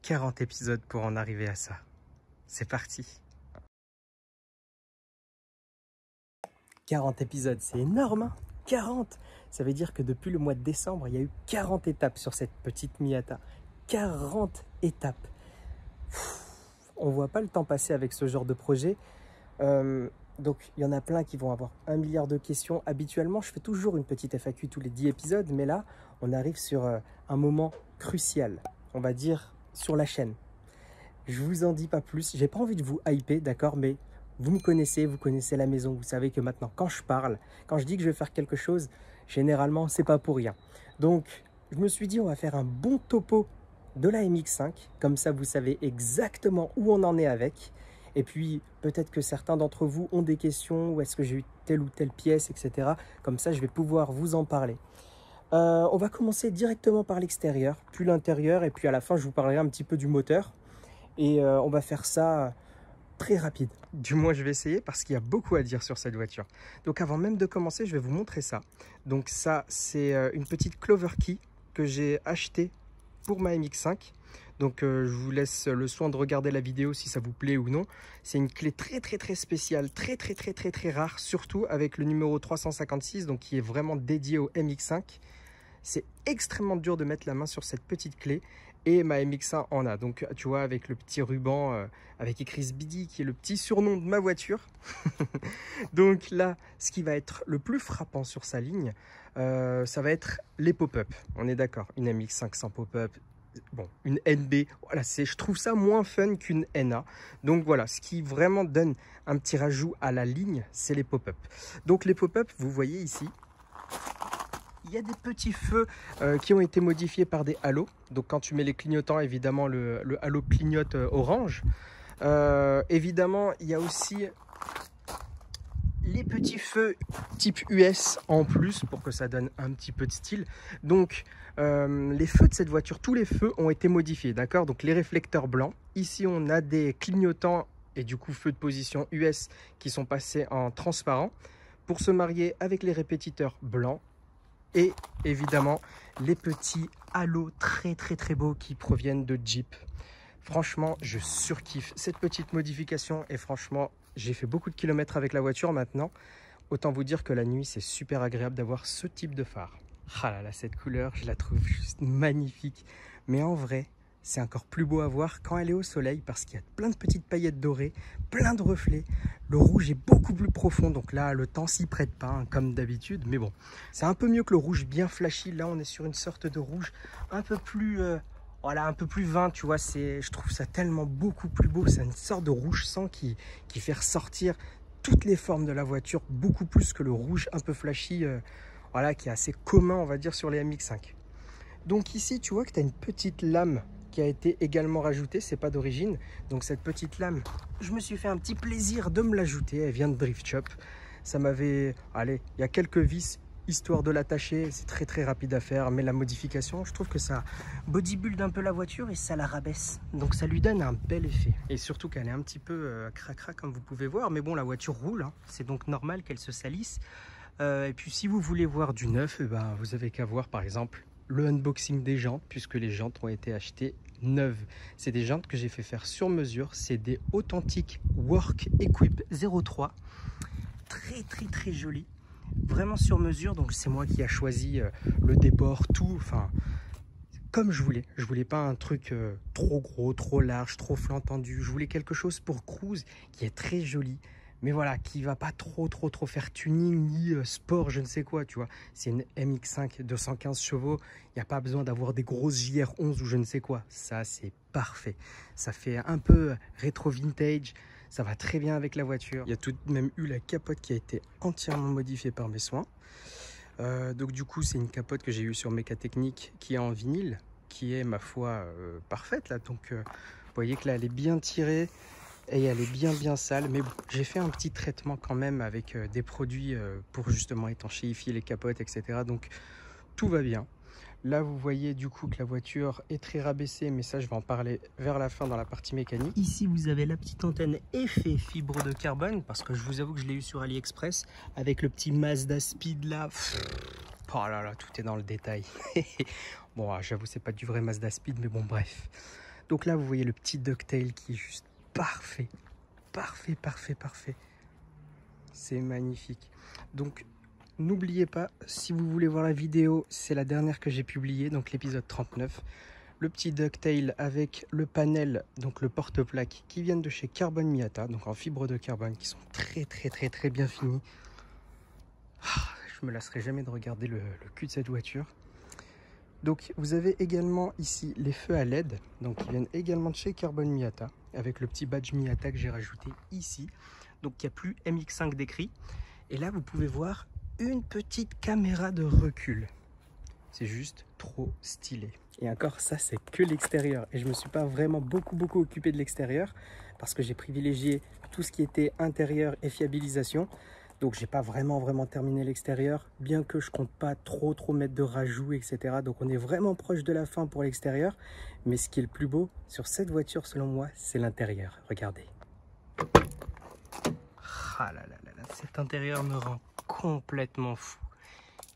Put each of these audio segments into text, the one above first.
40 épisodes pour en arriver à ça. C'est parti. 40 épisodes, c'est énorme, hein? 40! Ça veut dire que depuis le mois de décembre, il y a eu 40 étapes sur cette petite Miata. 40 étapes. On ne voit pas le temps passer avec ce genre de projet. Donc, il y en a plein qui vont avoir 1 milliard de questions. Habituellement, je fais toujours une petite FAQ tous les 10 épisodes, mais là, on arrive sur un moment crucial, on va dire, sur la chaîne. Je vous en dis pas plus. J'ai pas envie de vous hyper, d'accord, mais vous me connaissez, vous connaissez la maison. Vous savez que maintenant, quand je parle, quand je dis que je vais faire quelque chose, généralement, c'est pas pour rien. Donc, je me suis dit, on va faire un bon topo de la MX5. Comme ça, vous savez exactement où on en est avec. Et puis, peut-être que certains d'entre vous ont des questions, où est-ce que j'ai eu telle ou telle pièce, etc. Comme ça, je vais pouvoir vous en parler. On va commencer directement par l'extérieur, puis l'intérieur, et puis à la fin, je vous parlerai un petit peu du moteur. Et on va faire ça très rapide. Du moins, je vais essayer parce qu'il y a beaucoup à dire sur cette voiture. Donc, avant même de commencer, je vais vous montrer ça. Donc ça, c'est une petite Clover Key que j'ai achetée pour ma MX5. Donc je vous laisse le soin de regarder la vidéo si ça vous plaît ou non. C'est une clé très spéciale, très rare, surtout avec le numéro 356, donc qui est vraiment dédié au MX5. C'est extrêmement dur de mettre la main sur cette petite clé et ma MX1 en a. Donc tu vois, avec le petit ruban avec écrit Speedy qui est le petit surnom de ma voiture. Donc là, ce qui va être le plus frappant sur sa ligne, ça va être les pop-up. On est d'accord, une MX5 sans pop-up. Bon, une NB, voilà, je trouve ça moins fun qu'une NA. Donc voilà, ce qui vraiment donne un petit rajout à la ligne, c'est les pop-up. Donc les pop-up, vous voyez ici, il y a des petits feux qui ont été modifiés par des halos. Donc quand tu mets les clignotants, évidemment, le halo clignote orange. Évidemment, il y a aussi les petits feux type US en plus pour que ça donne un petit peu de style. Donc les feux de cette voiture, tous les feux ont été modifiés, d'accord? Donc les réflecteurs blancs, ici on a des clignotants et du coup feux de position US qui sont passés en transparent pour se marier avec les répétiteurs blancs et évidemment les petits halos très beaux qui proviennent de Jeep. Franchement, je surkiffe cette petite modification et franchement, j'ai fait beaucoup de kilomètres avec la voiture maintenant. Autant vous dire que la nuit, c'est super agréable d'avoir ce type de phare. Ah là là, cette couleur, je la trouve juste magnifique. Mais en vrai, c'est encore plus beau à voir quand elle est au soleil parce qu'il y a plein de petites paillettes dorées, plein de reflets. Le rouge est beaucoup plus profond, donc là, le temps s'y prête pas, hein, comme d'habitude. Mais bon, c'est un peu mieux que le rouge bien flashy. Là, on est sur une sorte de rouge un peu plus... voilà, un peu plus vin, tu vois, je trouve ça tellement beaucoup plus beau. C'est une sorte de rouge sang qui fait ressortir toutes les formes de la voiture, beaucoup plus que le rouge un peu flashy, voilà, qui est assez commun, on va dire, sur les MX5. Donc ici, tu vois que tu as une petite lame qui a été également rajoutée, c'est pas d'origine. Donc cette petite lame, je me suis fait un petit plaisir de me l'ajouter, elle vient de Drift Shop. Ça m'avait, allez, il y a quelques vis, histoire de l'attacher, c'est très rapide à faire, mais la modification, je trouve que ça bodybuild un peu la voiture et ça la rabaisse. Donc ça lui donne un bel effet. Et surtout qu'elle est un petit peu cracra comme vous pouvez voir, mais bon, la voiture roule, hein. C'est donc normal qu'elle se salisse. Et puis si vous voulez voir du neuf, ben, vous avez qu'à voir par exemple le unboxing des jantes, puisque les jantes ont été achetées neuves. C'est des jantes que j'ai fait faire sur mesure, c'est des authentiques Work Equip 03, très jolies. Vraiment sur mesure, donc c'est moi qui a choisi le déport, tout, enfin comme je voulais pas un truc trop gros, trop large, trop flanc tendu, je voulais quelque chose pour cruise qui est très joli, mais voilà, qui va pas trop faire tuning ni sport, je ne sais quoi, tu vois. C'est une MX5 215 chevaux, il n'y a pas besoin d'avoir des grosses JR11 ou je ne sais quoi, ça c'est parfait, ça fait un peu rétro vintage. Ça va très bien avec la voiture. Il y a tout de même eu la capote qui a été entièrement modifiée par mes soins. Donc du coup, c'est une capote que j'ai eue sur Mécatechnique qui est en vinyle, qui est, ma foi, parfaite. Là. Donc vous voyez que là, elle est bien tirée et elle est bien sale. Mais bon, j'ai fait un petit traitement quand même avec des produits pour justement étanchéifier les capotes, etc. Donc tout va bien. Là, vous voyez du coup que la voiture est très rabaissée, mais ça, je vais en parler vers la fin dans la partie mécanique. Ici, vous avez la petite antenne effet fibre de carbone, parce que je vous avoue que je l'ai eu sur AliExpress, avec le petit Mazda Speed là. Oh là là, tout est dans le détail. Bon, j'avoue, c'est pas du vrai Mazda Speed, mais bon, bref. Donc là, vous voyez le petit ducktail qui est juste parfait. Parfait, parfait, parfait. C'est magnifique. Donc, n'oubliez pas, si vous voulez voir la vidéo, c'est la dernière que j'ai publiée, donc l'épisode 39. Le petit ducktail avec le panel, donc le porte-plaque, qui viennent de chez Carbon Miata, donc en fibre de carbone, qui sont très bien finis. Je me lasserai jamais de regarder le cul de cette voiture. Donc vous avez également ici les feux à LED, donc qui viennent également de chez Carbon Miata, avec le petit badge Miata que j'ai rajouté ici. Donc il n'y a plus MX5 d'écrit. Et là vous pouvez voir une petite caméra de recul. C'est juste trop stylé. Et encore ça c'est que l'extérieur. Et je ne me suis pas vraiment beaucoup occupé de l'extérieur parce que j'ai privilégié tout ce qui était intérieur et fiabilisation. Donc j'ai pas vraiment terminé l'extérieur, bien que je compte pas trop mettre de rajouts, etc. Donc on est vraiment proche de la fin pour l'extérieur. Mais ce qui est le plus beau sur cette voiture selon moi, c'est l'intérieur. Regardez. Ah là là là là, cet intérieur me rend complètement fou.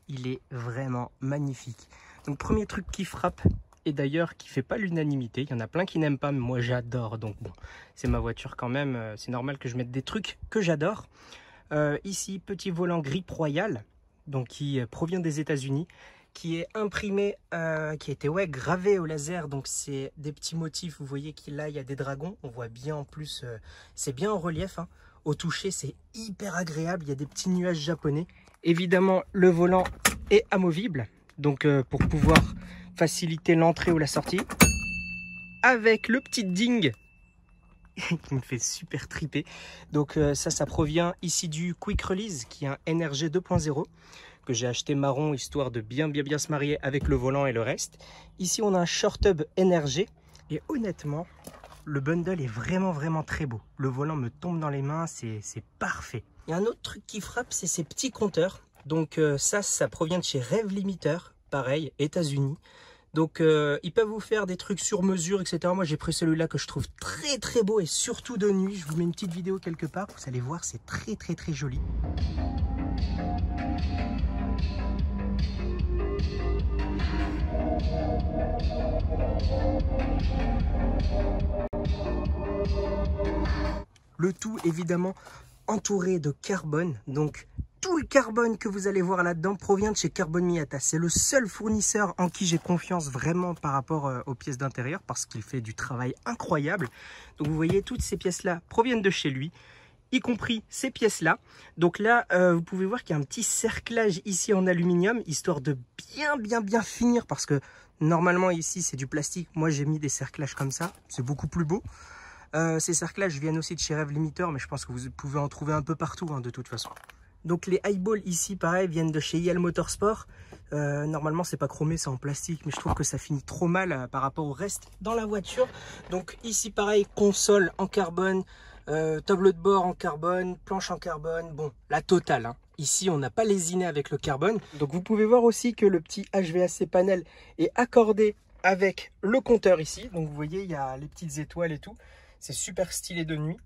Il est vraiment magnifique. Donc premier truc qui frappe, et d'ailleurs qui fait pas l'unanimité, il y en a plein qui n'aiment pas, mais moi j'adore. Donc bon, c'est ma voiture quand même, c'est normal que je mette des trucs que j'adore. Ici, petit volant grip royal, donc qui provient des États-Unis, qui est imprimé, qui a été gravé au laser. Donc c'est des petits motifs. Vous voyez qu'il là il y a des dragons. On voit bien en plus, c'est bien en relief. Hein. Au toucher, c'est hyper agréable. Il y a des petits nuages japonais. Évidemment, le volant est amovible, donc pour pouvoir faciliter l'entrée ou la sortie. Avec le petit ding qui me fait super triper. Donc ça provient ici du Quick Release qui est un NRG 2.0 que j'ai acheté marron histoire de bien se marier avec le volant et le reste. Ici on a un Short Hub NRG et honnêtement le bundle est vraiment très beau. Le volant me tombe dans les mains, c'est parfait. Il y a un autre truc qui frappe, c'est ces petits compteurs. Donc ça provient de chez Rev Limiter, pareil, États-Unis. Donc ils peuvent vous faire des trucs sur mesure, etc. Moi j'ai pris celui-là que je trouve très beau et surtout de nuit. Je vous mets une petite vidéo quelque part, vous allez voir, c'est très joli. Le tout évidemment entouré de carbone, donc tout le carbone que vous allez voir là-dedans provient de chez Carbon Miata. C'est le seul fournisseur en qui j'ai confiance vraiment par rapport aux pièces d'intérieur parce qu'il fait du travail incroyable. Donc vous voyez, toutes ces pièces-là proviennent de chez lui, y compris ces pièces-là. Donc là, vous pouvez voir qu'il y a un petit cerclage ici en aluminium, histoire de bien finir parce que normalement ici c'est du plastique. Moi j'ai mis des cerclages comme ça, c'est beaucoup plus beau. Ces cerclages viennent aussi de chez Rev Limiter, mais je pense que vous pouvez en trouver un peu partout hein, de toute façon. Donc les eyeballs ici pareil viennent de chez IL Motorsport. Normalement c'est pas chromé, c'est en plastique, mais je trouve que ça finit trop mal par rapport au reste dans la voiture. Donc ici pareil, console en carbone, tableau de bord en carbone, planche en carbone, bon la totale hein. Ici on n'a pas lésiné avec le carbone. Donc vous pouvez voir aussi que le petit HVAC panel est accordé avec le compteur ici. Donc vous voyez il y a les petites étoiles et tout, c'est super stylé de nuit.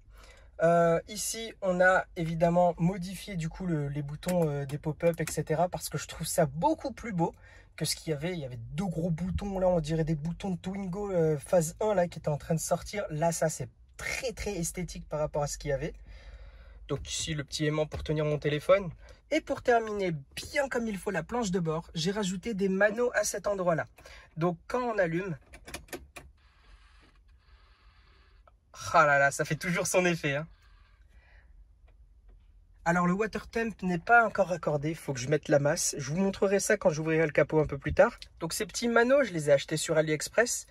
Ici on a évidemment modifié du coup les boutons des pop-up etc parce que je trouve ça beaucoup plus beau que ce qu'il y avait. Il y avait deux gros boutons là, on dirait des boutons de Twingo phase 1 là qui étaient en train de sortir. Là ça c'est très esthétique par rapport à ce qu'il y avait. Donc ici le petit aimant pour tenir mon téléphone. Et pour terminer bien comme il faut la planche de bord, j'ai rajouté des manos à cet endroit là. Donc quand on allume, ah là là, ça fait toujours son effet hein. Alors le water temp n'est pas encore raccordé, il faut que je mette la masse. Je vous montrerai ça quand j'ouvrirai le capot un peu plus tard. Donc ces petits manos, je les ai achetés sur AliExpress.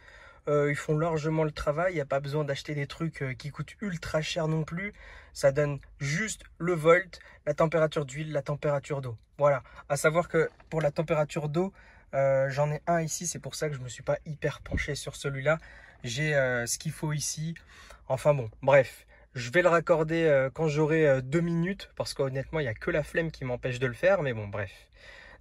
Ils font largement le travail, il n'y a pas besoin d'acheter des trucs qui coûtent ultra cher non plus. Ça donne juste le volt, la température d'huile, la température d'eau. Voilà, à savoir que pour la température d'eau, j'en ai un ici, c'est pour ça que je ne me suis pas hyper penché sur celui-là. J'ai ce qu'il faut ici. Enfin bon, bref. Je vais le raccorder quand j'aurai 2 minutes, parce qu'honnêtement, il n'y a que la flemme qui m'empêche de le faire, mais bon, bref.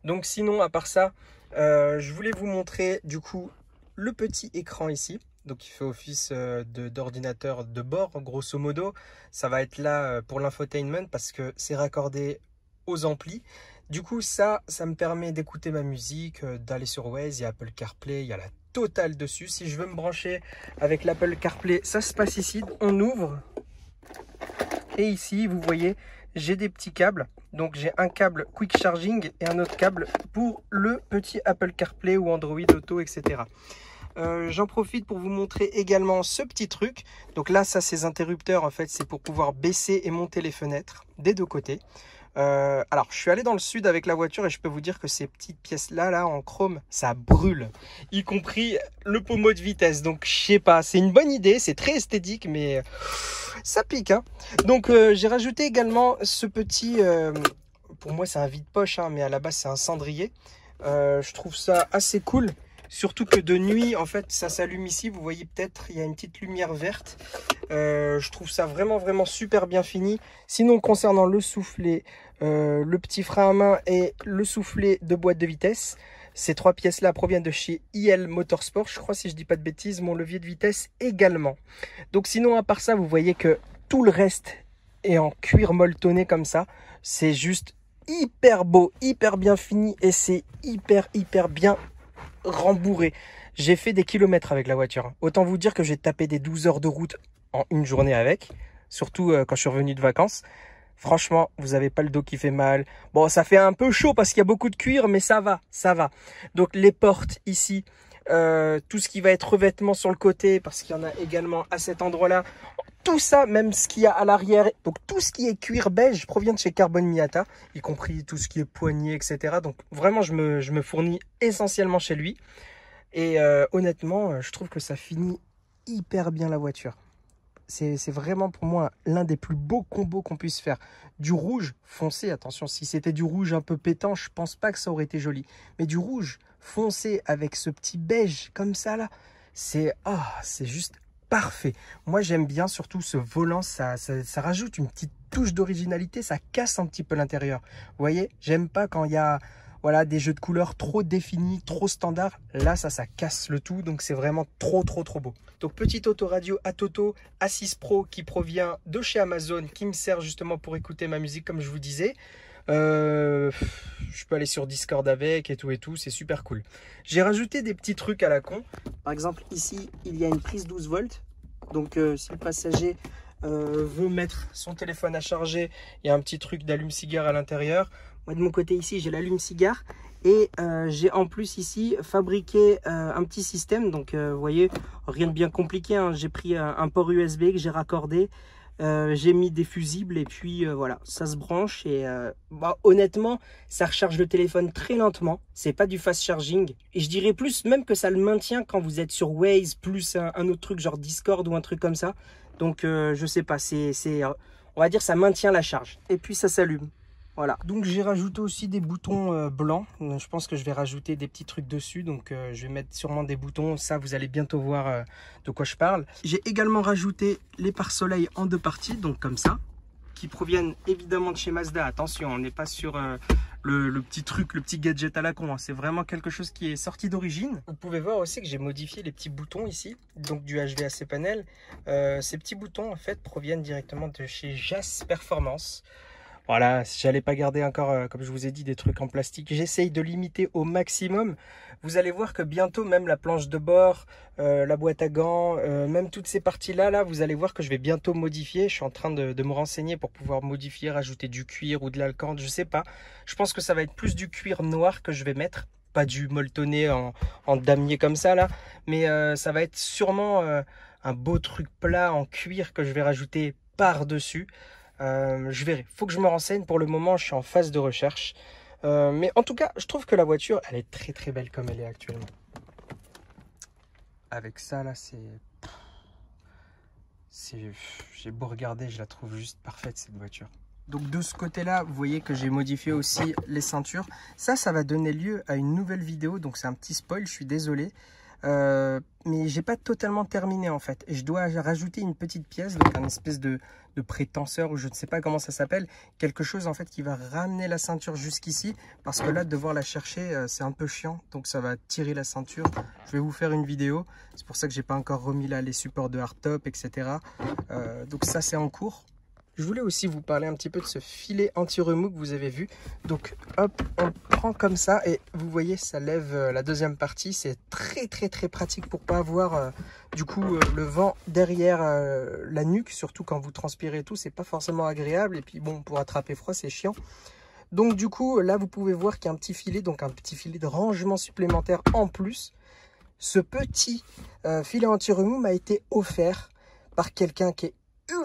Donc sinon, à part ça, je voulais vous montrer du coup le petit écran ici. Donc il fait office d'ordinateur de bord, grosso modo. Ça va être là pour l'infotainment, parce que c'est raccordé aux amplis. Du coup, ça me permet d'écouter ma musique, d'aller sur Waze, il y a Apple CarPlay, il y a la totale dessus. Si je veux me brancher avec l'Apple CarPlay, ça se passe ici. On ouvre. Et ici, vous voyez, j'ai des petits câbles. Donc, j'ai un câble Quick Charging et un autre câble pour le petit Apple CarPlay ou Android Auto, etc. J'en profite pour vous montrer également ce petit truc. Donc là, ça, ces interrupteurs, en fait, c'est pour pouvoir baisser et monter les fenêtres des deux côtés. Alors, je suis allé dans le sud avec la voiture et je peux vous dire que ces petites pièces-là, en chrome, ça brûle. Y compris le pommeau de vitesse. Donc, je sais pas, c'est une bonne idée, c'est très esthétique, mais ça pique, hein. Donc, j'ai rajouté également ce petit... pour moi, c'est un vide-poche, hein, mais à la base, c'est un cendrier. Je trouve ça assez cool. Surtout que de nuit, en fait, ça s'allume ici. Vous voyez peut-être, il y a une petite lumière verte. Je trouve ça vraiment super bien fini. Sinon, concernant le soufflet, le petit frein à main et le soufflet de boîte de vitesse, ces trois pièces-là proviennent de chez IL Motorsport. Je crois, si je dis pas de bêtises, mon levier de vitesse également. Donc sinon, à part ça, vous voyez que tout le reste est en cuir molletonné comme ça. C'est juste hyper beau, hyper bien fini et c'est hyper bien rembourré. J'ai fait des kilomètres avec la voiture. Autant vous dire que j'ai tapé des 12 heures de route en une journée avec. Surtout quand je suis revenu de vacances. Franchement, vous n'avez pas le dos qui fait mal. Bon, ça fait un peu chaud parce qu'il y a beaucoup de cuir, mais ça va. Donc les portes ici, tout ce qui va être revêtement sur le côté, parce qu'il y en a également à cet endroit-là. Tout ça, même ce qu'il y a à l'arrière, donc tout ce qui est cuir beige provient de chez Carbon Miata, y compris tout ce qui est poignée, etc. Donc vraiment, je me fournis essentiellement chez lui. Et honnêtement, je trouve que ça finit hyper bien la voiture. C'est vraiment pour moi l'un des plus beaux combos qu'on puisse faire. Du rouge foncé, attention, si c'était du rouge un peu pétant, je pense pas que ça aurait été joli. Mais du rouge foncé avec ce petit beige comme ça là, c'est juste parfait. Moi j'aime bien surtout ce volant, ça rajoute une petite touche d'originalité, ça casse un petit peu l'intérieur. Vous voyez, j'aime pas quand il y a des jeux de couleurs trop définis, trop standards. Là ça casse le tout, donc c'est vraiment trop beau. Donc petite autoradio Atoto A6 Pro qui provient de chez Amazon, qui me sert justement pour écouter ma musique comme je vous disais. Je peux aller sur Discord avec et tout, c'est super cool. J'ai rajouté des petits trucs à la con. Par exemple ici il y a une prise 12 volts. Donc si le passager veut mettre son téléphone à charger, il y a un petit truc d'allume-cigare à l'intérieur. Moi de mon côté ici j'ai l'allume-cigare et j'ai en plus ici fabriqué un petit système. Donc vous voyez, rien de bien compliqué, hein. J'ai pris un port USB que j'ai raccordé. J'ai mis des fusibles et puis voilà, ça se branche et honnêtement ça recharge le téléphone très lentement, c'est pas du fast charging et je dirais plus même que ça le maintient quand vous êtes sur Waze plus un autre truc genre Discord ou un truc comme ça. Donc je sais pas, on va dire ça maintient la charge et puis ça s'allume. Voilà, donc j'ai rajouté aussi des boutons blancs. Je pense que je vais rajouter des petits trucs dessus. Donc je vais mettre sûrement des boutons. Ça, vous allez bientôt voir de quoi je parle. J'ai également rajouté les pare-soleil en deux parties, donc comme ça, qui proviennent évidemment de chez Mazda. Attention, on n'est pas sur le petit truc, le petit gadget à la con. Hein. C'est vraiment quelque chose qui est sorti d'origine. Vous pouvez voir aussi que j'ai modifié les petits boutons ici, donc du HVAC panel. Ces petits boutons, en fait, proviennent directement de chez JAS Performance. Voilà, j'allais pas garder encore, comme je vous ai dit, des trucs en plastique. J'essaye de limiter au maximum. Vous allez voir que bientôt, même la planche de bord, la boîte à gants, même toutes ces parties-là, vous allez voir que je vais bientôt modifier. Je suis en train de me renseigner pour pouvoir modifier, rajouter du cuir ou de l'alcante, je sais pas. Je pense que ça va être plus du cuir noir que je vais mettre. Pas du molletonné en damier comme ça, là. Mais ça va être sûrement un beau truc plat en cuir que je vais rajouter par-dessus. Je verrai, faut que je me renseigne. Pour le moment je suis en phase de recherche, mais en tout cas je trouve que la voiture elle est très belle comme elle est actuellement. Avec ça là, j'ai beau regarder, je la trouve juste parfaite cette voiture. Donc de ce côté là vous voyez que j'ai modifié aussi les ceintures. Ça va donner lieu à une nouvelle vidéo, donc c'est un petit spoil, je suis désolé. Mais j'ai pas totalement terminé en fait. Je dois rajouter une petite pièce, donc un espèce de prétenseur ou je ne sais pas comment ça s'appelle. Quelque chose en fait qui va ramener la ceinture jusqu'ici. Parce que là, devoir la chercher, c'est un peu chiant. Donc ça va tirer la ceinture. Je vais vous faire une vidéo. C'est pour ça que j'ai pas encore remis là les supports de hardtop, etc. Donc ça c'est en cours. Je voulais aussi vous parler un petit peu de ce filet anti-remous que vous avez vu. Donc hop, on prend comme ça et vous voyez, ça lève la deuxième partie. C'est très pratique pour pas avoir du coup le vent derrière la nuque, surtout quand vous transpirez et tout. C'est pas forcément agréable et puis bon, pour attraper froid, c'est chiant. Donc du coup, là vous pouvez voir qu'il y a un petit filet, donc un petit filet de rangement supplémentaire en plus. Ce petit filet anti-remous m'a été offert par quelqu'un qui est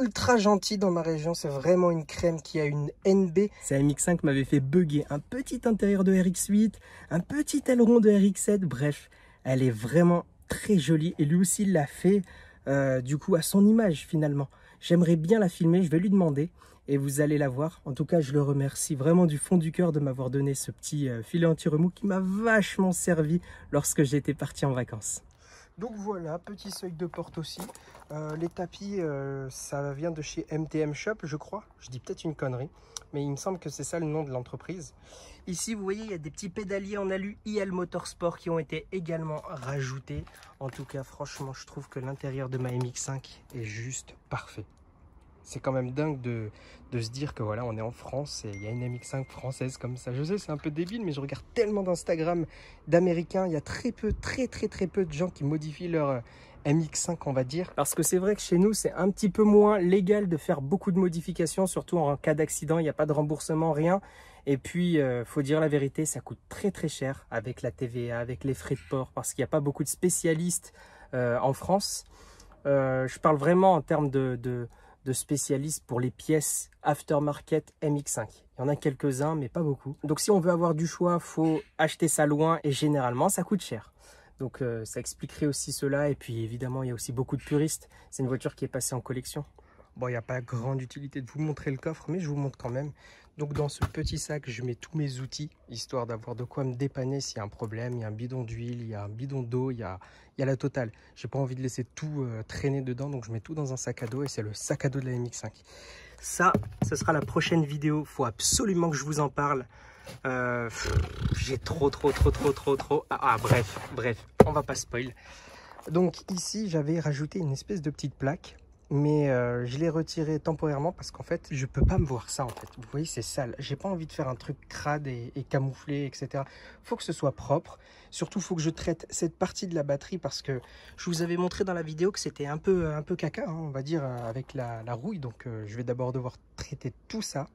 ultra gentil dans ma région. C'est vraiment une crème qui a une NB. Sa MX5 m'avait fait bugger un petit intérieur de RX8, un petit aileron de RX7. Bref, elle est vraiment très jolie et lui aussi il l'a fait du coup à son image finalement. J'aimerais bien la filmer, je vais lui demander et vous allez la voir. En tout cas, je le remercie vraiment du fond du cœur de m'avoir donné ce petit filet anti-remous qui m'a vachement servi lorsque j'étais parti en vacances. Donc voilà, petit seuil de porte aussi. Les tapis, ça vient de chez MTM Shop, je crois. Je dis peut-être une connerie, mais il me semble que c'est ça le nom de l'entreprise. Ici, vous voyez, il y a des petits pédaliers en alu IL Motorsport qui ont été également rajoutés. En tout cas, franchement, je trouve que l'intérieur de ma MX5 est juste parfait. C'est quand même dingue de se dire que voilà, on est en France et il y a une MX5 française comme ça. Je sais, c'est un peu débile, mais je regarde tellement d'Instagram d'Américains. Il y a très peu de gens qui modifient leur MX5, on va dire. Parce que c'est vrai que chez nous, c'est un petit peu moins légal de faire beaucoup de modifications, surtout en cas d'accident. Il n'y a pas de remboursement, rien. Et puis, faut dire la vérité, ça coûte très cher avec la TVA, avec les frais de port, parce qu'il n'y a pas beaucoup de spécialistes en France. Je parle vraiment en termes de spécialistes pour les pièces aftermarket MX5. Il y en a quelques-uns, mais pas beaucoup. Donc si on veut avoir du choix, faut acheter ça loin et généralement, ça coûte cher. Donc ça expliquerait aussi cela. Et puis évidemment, il y a aussi beaucoup de puristes. C'est une voiture qui est passée en collection. Bon, il n'y a pas grande utilité de vous montrer le coffre, mais je vous montre quand même. Donc dans ce petit sac, je mets tous mes outils, histoire d'avoir de quoi me dépanner s'il y a un problème. Il y a un bidon d'huile, il y a un bidon d'eau, il y a la totale. J'ai pas envie de laisser tout traîner dedans, donc je mets tout dans un sac à dos et c'est le sac à dos de la MX5. Ça, ce sera la prochaine vidéo. Faut absolument que je vous en parle. J'ai trop. Bref, on va pas spoil. Donc ici, j'avais rajouté une espèce de petite plaque. Mais je l'ai retiré temporairement parce qu'en fait, je peux pas me voir ça en fait. Vous voyez, c'est sale. J'ai pas envie de faire un truc crade et camouflé, etc. Faut que ce soit propre. Surtout, faut que je traite cette partie de la batterie parce que je vous avais montré dans la vidéo que c'était un peu caca, hein, on va dire, avec la rouille. Donc, je vais d'abord devoir traiter tout ça.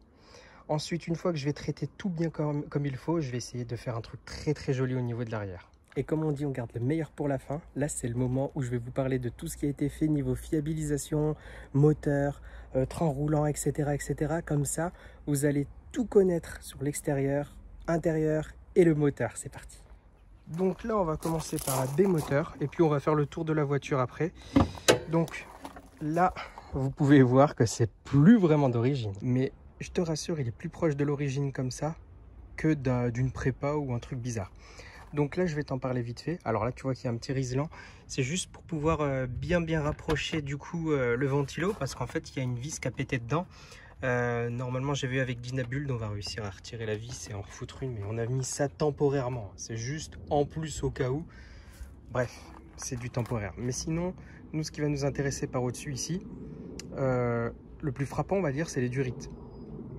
Ensuite, une fois que je vais traiter tout bien comme il faut, je vais essayer de faire un truc très joli au niveau de l'arrière. Et comme on dit, on garde le meilleur pour la fin. Là, c'est le moment où je vais vous parler de tout ce qui a été fait niveau fiabilisation, moteur, train roulant, etc. Comme ça, vous allez tout connaître sur l'extérieur, intérieur et le moteur. C'est parti. Donc là, on va commencer par la B-moteur et puis on va faire le tour de la voiture après. Donc là, vous pouvez voir que c'est plus vraiment d'origine. Mais je te rassure, il est plus proche de l'origine comme ça que d'une prépa ou un truc bizarre. Donc là, je vais t'en parler vite fait. Alors là, tu vois qu'il y a un petit riselant. C'est juste pour pouvoir bien rapprocher du coup le ventilo parce qu'en fait, il y a une vis qui a pété dedans. Normalement, j'ai vu avec Dynabuld, on va réussir à retirer la vis et en refoutre une, mais on a mis ça temporairement. C'est juste en plus au cas où. Bref, c'est du temporaire. Mais sinon, nous, ce qui va nous intéresser par au-dessus ici, le plus frappant, on va dire, c'est les durites.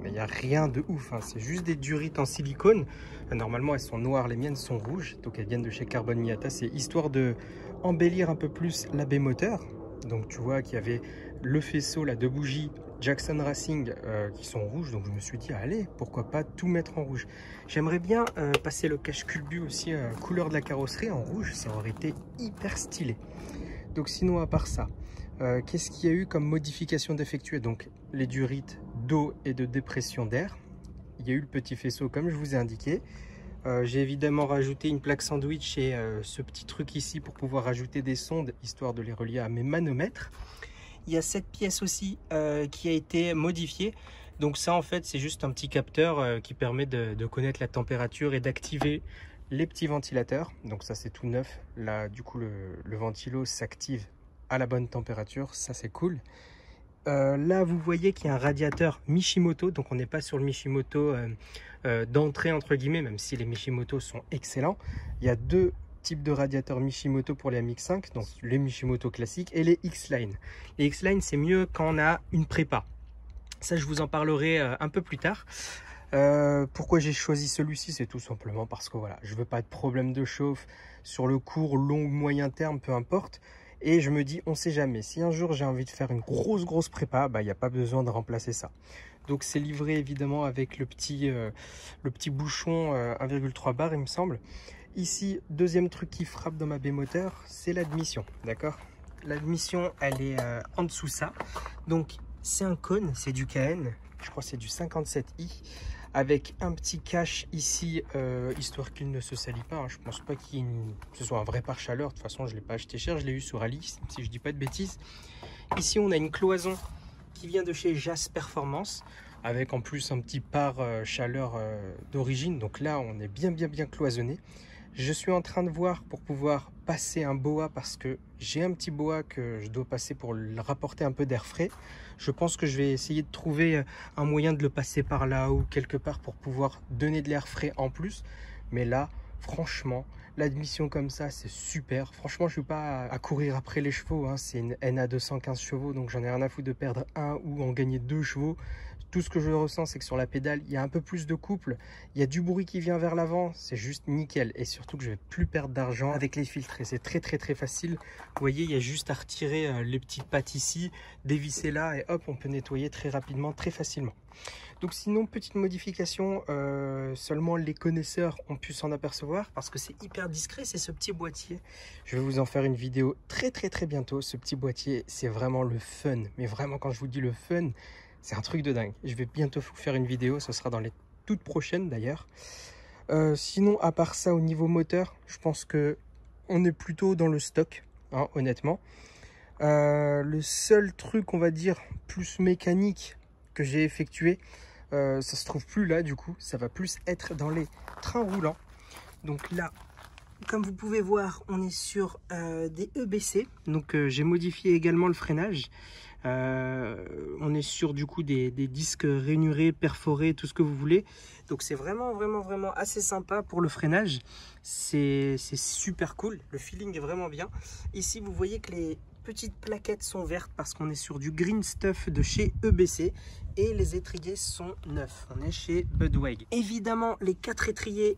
Mais il n'y a rien de ouf, hein. C'est juste des durites en silicone. Normalement, elles sont noires, les miennes sont rouges. Donc, elles viennent de chez Carbon Miata. C'est histoire de embellir un peu plus la B-moteur. Donc, tu vois qu'il y avait le faisceau là, de bougies Jackson Racing qui sont rouges. Donc, je me suis dit, allez, pourquoi pas tout mettre en rouge. J'aimerais bien passer le cache-culbu aussi couleur de la carrosserie en rouge. Ça aurait été hyper stylé. Donc, sinon, à part ça, qu'est-ce qu'il y a eu comme modification d'effectuer? Donc, les durites d'eau et de dépression d'air. Il y a eu le petit faisceau comme je vous ai indiqué. J'ai évidemment rajouté une plaque sandwich et ce petit truc ici pour pouvoir rajouter des sondes, histoire de les relier à mes manomètres. Il y a cette pièce aussi qui a été modifiée. Donc ça en fait c'est juste un petit capteur qui permet de connaître la température et d'activer les petits ventilateurs. Donc ça c'est tout neuf. Là du coup le ventilo s'active à la bonne température, ça c'est cool. Là vous voyez qu'il y a un radiateur Mishimoto, donc on n'est pas sur le Mishimoto d'entrée entre guillemets, même si les Mishimoto sont excellents. Il y a deux types de radiateurs Mishimoto pour les MX5, donc les Mishimoto classiques et les X-Line. Les X-Line c'est mieux quand on a une prépa. Ça, je vous en parlerai un peu plus tard. Pourquoi j'ai choisi celui-ci, c'est tout simplement parce que voilà, je veux pas de problème de chauffe sur le court, long, moyen terme, peu importe. Et je me dis, on sait jamais. Si un jour j'ai envie de faire une grosse prépa, bah il n'y a pas besoin de remplacer ça. Donc c'est livré évidemment avec le petit bouchon 1,3 bar, il me semble. Ici, deuxième truc qui frappe dans ma B-moteur, c'est l'admission, d'accord? L'admission, elle est en dessous ça. Donc c'est un cône, c'est du KN, je crois que c'est du 57i. Avec un petit cache ici, histoire qu'il ne se salit pas. Hein. Je pense pas que ce soit un vrai pare-chaleur. De toute façon, je ne l'ai pas acheté cher, je l'ai eu sur Ali, si je dis pas de bêtises. Ici, on a une cloison qui vient de chez Jas Performance, avec en plus un petit pare-chaleur d'origine. Donc là, on est bien cloisonné. Je suis en train de voir pour pouvoir passer un boa parce que j'ai un petit boa que je dois passer pour rapporter un peu d'air frais. Je pense que je vais essayer de trouver un moyen de le passer par là ou quelque part pour pouvoir donner de l'air frais en plus. Mais là, franchement, l'admission comme ça, c'est super. Franchement, je ne suis pas à courir après les chevaux. Hein. C'est une NA 215 chevaux, donc j'en ai rien à foutre de perdre un ou en gagner 2 chevaux. Tout ce que je ressens, c'est que sur la pédale, il y a un peu plus de couple, il y a du bruit qui vient vers l'avant, c'est juste nickel. Et surtout que je vais plus perdre d'argent avec les filtres. Et c'est très facile. Vous voyez, il y a juste à retirer les petites pattes ici, dévisser là, et hop, on peut nettoyer très rapidement, très facilement. Donc sinon, petite modification, seulement les connaisseurs ont pu s'en apercevoir parce que c'est hyper discret, c'est ce petit boîtier. Je vais vous en faire une vidéo très bientôt. Ce petit boîtier, c'est vraiment le fun. Mais vraiment, quand je vous dis le fun, c'est un truc de dingue. Je vais bientôt vous faire une vidéo, ce sera dans les toutes prochaines d'ailleurs. Sinon, à part ça, au niveau moteur, je pense que on est plutôt dans le stock, hein, honnêtement. Le seul truc, on va dire, plus mécanique que j'ai effectué, ça se trouve plus là du coup, ça va plus être dans les trains roulants. Donc là, comme vous pouvez voir, on est sur des EBC. Donc j'ai modifié également le freinage. On est sur du coup des disques rainurés, perforés, tout ce que vous voulez. Donc c'est vraiment assez sympa pour le freinage. C'est super cool, le feeling est vraiment bien. Ici vous voyez que les petites plaquettes sont vertes parce qu'on est sur du green stuff de chez EBC et les étriers sont neufs. On est chez Budwig. Évidemment les 4 étriers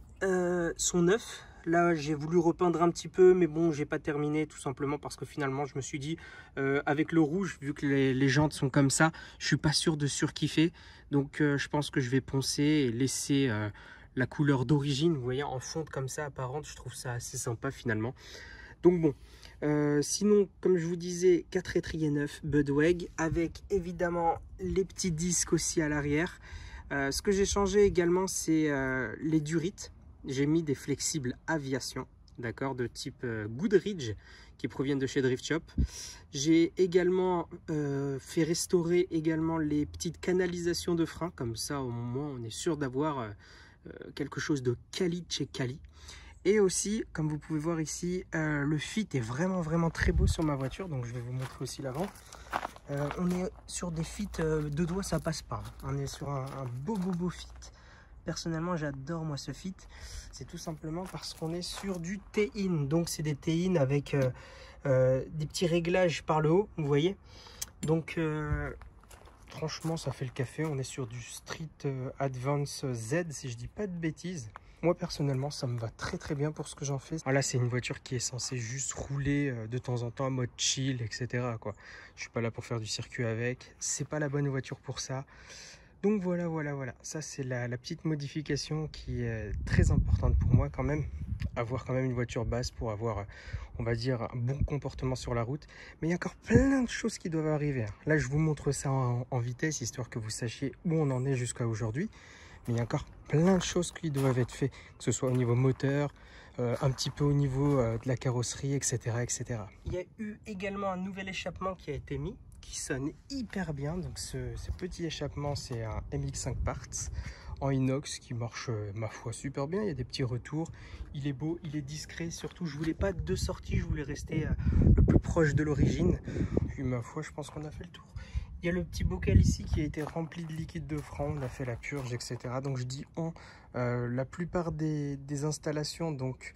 sont neufs. Là, j'ai voulu repeindre un petit peu, mais bon, j'ai pas terminé tout simplement parce que finalement, je me suis dit, avec le rouge, vu que les jantes sont comme ça, je suis pas sûr de surkiffer. Donc, je pense que je vais poncer et laisser la couleur d'origine, vous voyez, en fonte comme ça, apparente. Je trouve ça assez sympa finalement. Donc bon, sinon, comme je vous disais, 4 étriers neufs, Budwig, avec évidemment les petits disques aussi à l'arrière. Ce que j'ai changé également, c'est les durites. J'ai mis des flexibles aviation, d'accord, de type Goodridge, qui proviennent de chez Drift Shop. J'ai également fait restaurer également les petites canalisations de frein, comme ça au moins on est sûr d'avoir quelque chose de quali de chez Quali. Et aussi, comme vous pouvez voir ici, le fit est vraiment très beau sur ma voiture, donc je vais vous montrer aussi l'avant. On est sur des fits de doigts, ça passe pas. On est sur un beau fit. Personnellement, j'adore moi ce fit. C'est tout simplement parce qu'on est sur du T-in. Donc, c'est des T-in avec des petits réglages par le haut, vous voyez. Donc, franchement, ça fait le café. On est sur du Street Advance Z, si je dis pas de bêtises. Moi, personnellement, ça me va très bien pour ce que j'en fais. Alors là, c'est une voiture qui est censée juste rouler de temps en temps en mode chill, etc. quoi. Je suis pas là pour faire du circuit avec. C'est pas la bonne voiture pour ça. Donc voilà, ça c'est la petite modification qui est très importante pour moi quand même. Avoir quand même une voiture basse pour avoir, on va dire, un bon comportement sur la route. Mais il y a encore plein de choses qui doivent arriver. Là, je vous montre ça en vitesse, histoire que vous sachiez où on en est jusqu'à aujourd'hui. Mais il y a encore plein de choses qui doivent être faites, que ce soit au niveau moteur, un petit peu au niveau de la carrosserie, etc. Il y a eu également un nouvel échappement qui a été mis, qui sonne hyper bien. Donc ce petit échappement, c'est un MX5 Parts en inox qui marche ma foi super bien. Il y a des petits retours, il est beau, il est discret. Surtout, je voulais pas de sortie, je voulais rester le plus proche de l'origine. Puis ma foi, je pense qu'on a fait le tour. Il y a le petit bocal ici qui a été rempli de liquide de frein, on a fait la purge, etc. Donc je dis on, la plupart des installations, donc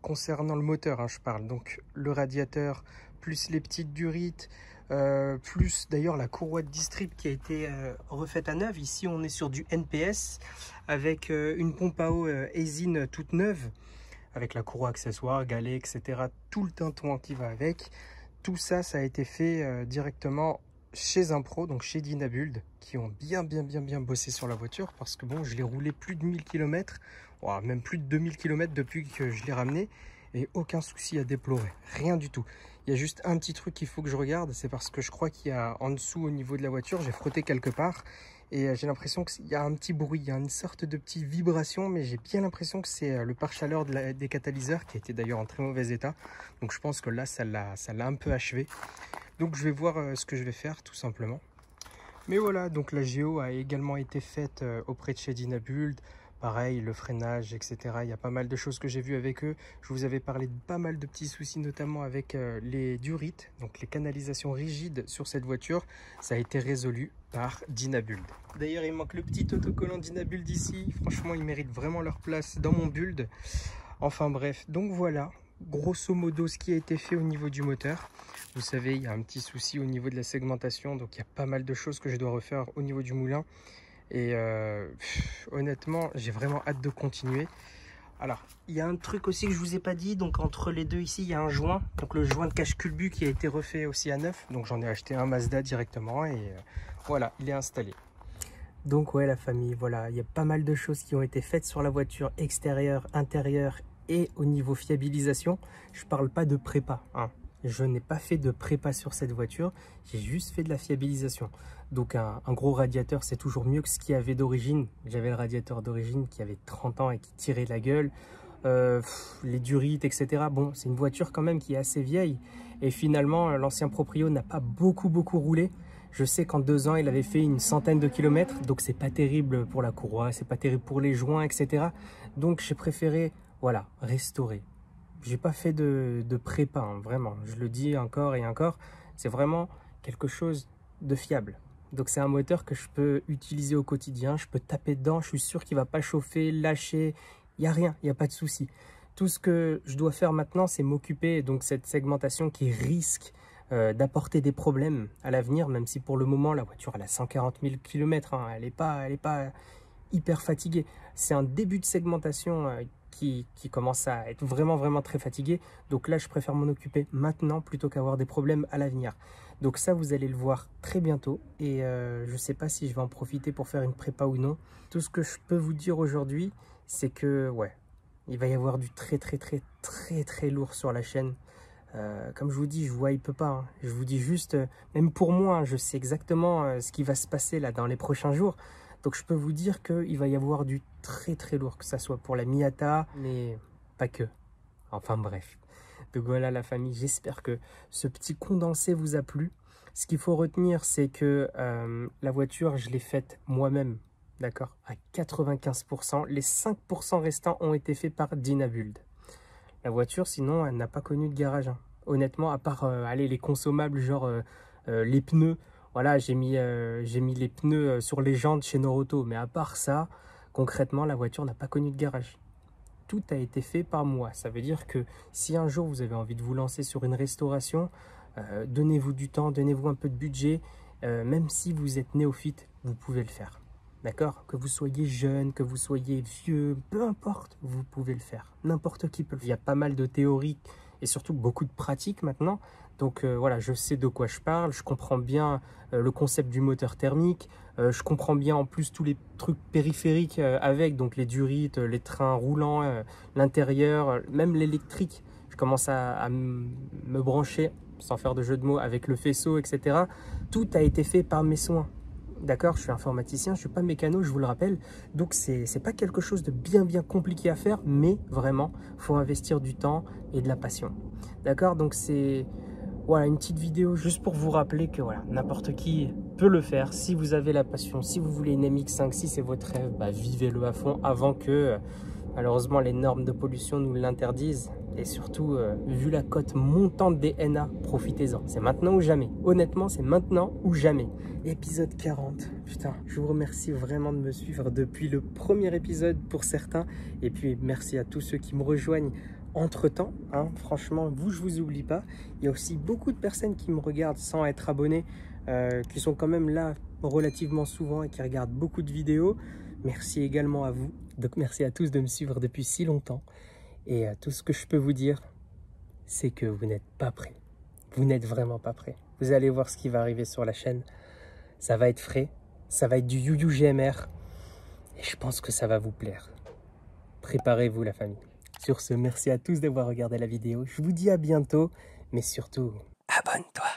concernant le moteur, hein, je parle. Donc le radiateur, plus les petites durites, plus d'ailleurs la courroie de distrib qui a été refaite à neuf. Ici on est sur du NPS avec une pompe à eau Aisin toute neuve, avec la courroie accessoire, galet, etc. Tout le tintouin qui va avec. Tout ça, ça a été fait directement chez un pro, donc chez Dynabuild, qui ont bien bossé sur la voiture, parce que bon, je l'ai roulé plus de 1000 km, même plus de 2000 km depuis que je l'ai ramené, et aucun souci à déplorer, rien du tout. Il y a juste un petit truc qu'il faut que je regarde, c'est parce que je crois qu'il y a en dessous au niveau de la voiture, j'ai frotté quelque part, et j'ai l'impression qu'il y a un petit bruit, il y a une sorte de petite vibration, mais j'ai bien l'impression que c'est le pare-chaleur des catalyseurs, qui était d'ailleurs en très mauvais état, donc je pense que là, ça l'a un peu achevé. Donc je vais voir ce que je vais faire tout simplement. Mais voilà, donc la géo a également été faite auprès de chez Dynabuild. Pareil, le freinage, etc. Il y a pas mal de choses que j'ai vues avec eux. Je vous avais parlé de pas mal de petits soucis, notamment avec les durites, donc les canalisations rigides sur cette voiture. Ça a été résolu par Dynabuild. D'ailleurs, il manque le petit autocollant Dynabuild ici. Franchement, ils méritent vraiment leur place dans mon build. Enfin bref, donc voilà. Grosso modo ce qui a été fait au niveau du moteur. Vous savez, il y a un petit souci au niveau de la segmentation, donc il y a pas mal de choses que je dois refaire au niveau du moulin, et honnêtement j'ai vraiment hâte de continuer. Alors il y a un truc aussi que je vous ai pas dit, donc entre les deux ici il y a un joint, donc le joint de cache-culbut qui a été refait aussi à neuf, donc j'en ai acheté un Mazda directement, et voilà, il est installé. Donc ouais la famille, voilà, il y a pas mal de choses qui ont été faites sur la voiture, extérieure, intérieure, et au niveau fiabilisation. Je parle pas de prépa, hein. Je n'ai pas fait de prépa sur cette voiture, j'ai juste fait de la fiabilisation. Donc un gros radiateur, c'est toujours mieux que ce qu'il y avait d'origine. J'avais le radiateur d'origine qui avait 30 ans et qui tirait la gueule. Les durites, etc. Bon, c'est une voiture quand même qui est assez vieille. Et finalement, l'ancien proprio n'a pas beaucoup roulé. Je sais qu'en 2 ans, il avait fait une centaine de kilomètres. Donc c'est pas terrible pour la courroie, c'est pas terrible pour les joints, etc. Donc j'ai préféré, voilà, restaurer. J'ai pas fait de prépa, hein, vraiment. Je le dis encore et encore. C'est vraiment quelque chose de fiable. Donc c'est un moteur que je peux utiliser au quotidien. Je peux taper dedans. Je suis sûr qu'il va pas chauffer, lâcher. Il n'y a rien, il n'y a pas de souci. Tout ce que je dois faire maintenant, c'est m'occuper donc cette segmentation qui risque d'apporter des problèmes à l'avenir, même si pour le moment, la voiture elle a 140 000 km. Hein, elle n'est pas hyper fatiguée. C'est un début de segmentation qui commence à être vraiment très fatigué. Donc là, je préfère m'en occuper maintenant plutôt qu'avoir des problèmes à l'avenir. Donc ça, vous allez le voir très bientôt. Et je ne sais pas si je vais en profiter pour faire une prépa ou non. Tout ce que je peux vous dire aujourd'hui, c'est que ouais, il va y avoir du très lourd sur la chaîne. Comme je vous dis, je vous hype pas. Hein. Je vous dis juste, même pour moi, hein, je sais exactement ce qui va se passer là dans les prochains jours. Donc je peux vous dire qu'il va y avoir du très lourd, que ça soit pour la Miata, mais pas que. Enfin bref. Donc voilà la famille, j'espère que ce petit condensé vous a plu. Ce qu'il faut retenir, c'est que la voiture, je l'ai faite moi-même, d'accord, à 95%. Les 5% restants ont été faits par Dynabuild. La voiture, sinon, elle n'a pas connu de garage. Hein. Honnêtement, à part allez, les consommables, genre les pneus. Voilà, j'ai mis les pneus sur les jantes chez Noroto. Mais à part ça, concrètement, la voiture n'a pas connu de garage. Tout a été fait par moi. Ça veut dire que si un jour vous avez envie de vous lancer sur une restauration, donnez-vous du temps, donnez-vous un peu de budget. Même si vous êtes néophyte, vous pouvez le faire. D'accord? Que vous soyez jeune, que vous soyez vieux, peu importe, vous pouvez le faire. N'importe qui peut le faire. Il y a pas mal de théories et surtout beaucoup de pratiques maintenant. Donc voilà, je sais de quoi je parle, je comprends bien le concept du moteur thermique, je comprends bien en plus tous les trucs périphériques avec, donc les durites, les trains roulants, l'intérieur, même l'électrique. Je commence à me brancher, sans faire de jeu de mots, avec le faisceau, etc. Tout a été fait par mes soins. D'accord, je suis informaticien, je ne suis pas mécano, je vous le rappelle. Donc, c'est pas quelque chose de bien compliqué à faire, mais vraiment, il faut investir du temps et de la passion. D'accord, donc c'est voilà, une petite vidéo juste pour vous rappeler que voilà, n'importe qui peut le faire. Si vous avez la passion, si vous voulez une MX5, si c'est votre rêve, bah, vivez-le à fond avant que Malheureusement, les normes de pollution nous l'interdisent. Et surtout, vu la cote montante des NA, profitez-en. C'est maintenant ou jamais. Honnêtement, c'est maintenant ou jamais. Épisode 40. Putain, je vous remercie vraiment de me suivre depuis le premier épisode pour certains. Et puis, merci à tous ceux qui me rejoignent entre-temps. Hein. Franchement, vous, je vous oublie pas. Il y a aussi beaucoup de personnes qui me regardent sans être abonnés, qui sont quand même là relativement souvent et qui regardent beaucoup de vidéos. Merci également à vous. Donc merci à tous de me suivre depuis si longtemps. Et tout ce que je peux vous dire, c'est que vous n'êtes pas prêts. Vous n'êtes vraiment pas prêts. Vous allez voir ce qui va arriver sur la chaîne. Ça va être frais. Ça va être du You You GMR. Et je pense que ça va vous plaire. Préparez-vous la famille. Sur ce, merci à tous d'avoir regardé la vidéo. Je vous dis à bientôt. Mais surtout, abonne-toi.